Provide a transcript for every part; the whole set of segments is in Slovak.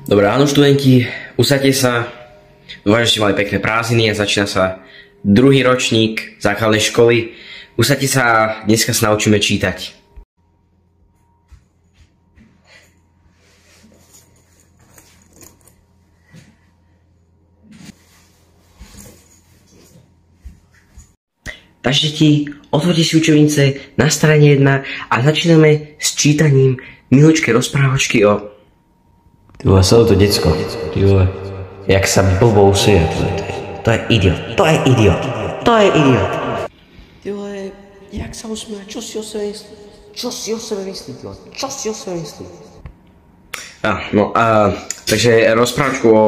Dobre, áno študenti, usaďte sa. Dúfam, že ste mali pekné prázdniny a začína sa druhý ročník základnej školy. Usaďte sa a dneska sa naučíme čítať. Takže deti, otvorte si učebnice na strane 1 a začíname s čítaním milučké rozprávačky o... Ty vole, celé to decko. Ty vole, jak sa blbo useje. To je idiot. To je idiot. To je idiot. Ty vole, jak sa usmieva? Čo si o sebe myslí? Čo si o sebe myslí, ty vole? Čo si o sebe myslí? Takže rozprávačku o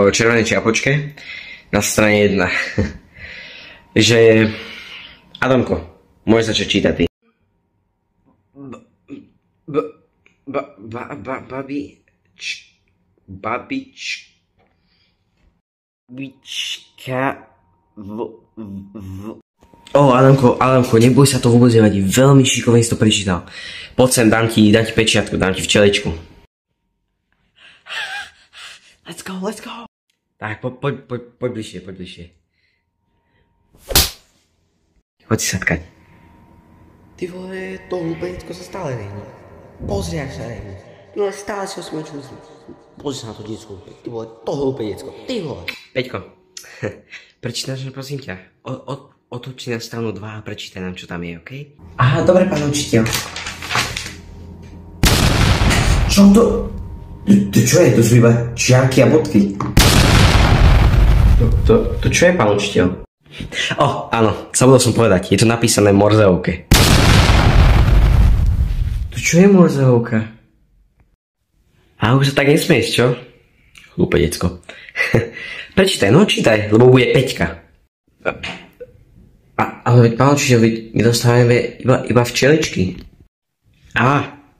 červenej čiapočke na strane 1. Že... Adamko, môžeš začať čítať ty. Babička Adamko, neboj sa, to vôbec nevadí. Veľmi šikovne si to prečítal. Poď sem, dám ti pečiatku, dám ti včeličku. Let's go. Tak, poď bližšie. Poď si sadkať. Ty vole, to hlúpe decko sa stále není. Pozri, ak sa není. Ty vole, stále si ho smečil. Pozri sa na to decko. Ty vole, to hlúpe decko. Ty vole. Peťko, prečítaš, prosím ťa. Otoč si na stranu 2 a prečítaj nám, čo tam je, okej? Aha, dobre, pán učiteľ. Čo to? To čo je? To sú iba čiarky a bodky. To čo je, pán učiteľ? Áno, zabudol som povedať, je to napísané v Morzeovke. To čo je Morzeovka? A už sa tak nesmieš, čo? Hlúpe decko. Prečítaj, čítaj, lebo bude Peťka. Ale veď, pán učiteľ, my dostávame iba včeličky.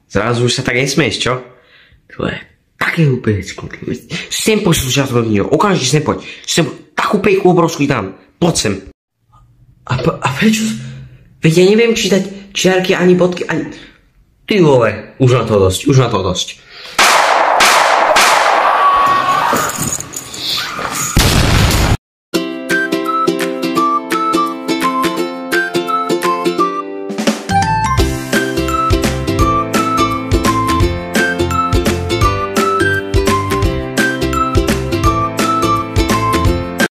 Zrazu už sa tak nesmieš, čo? To je také hlúpe decko. Sem poď súčasť rodinu, okamžite sem poď. Takú pejku obrovskú tam. Poď sem. A prečo? Veď ja neviem čítať čiarky ani bodky, ani... Ty vole, už na to dosť.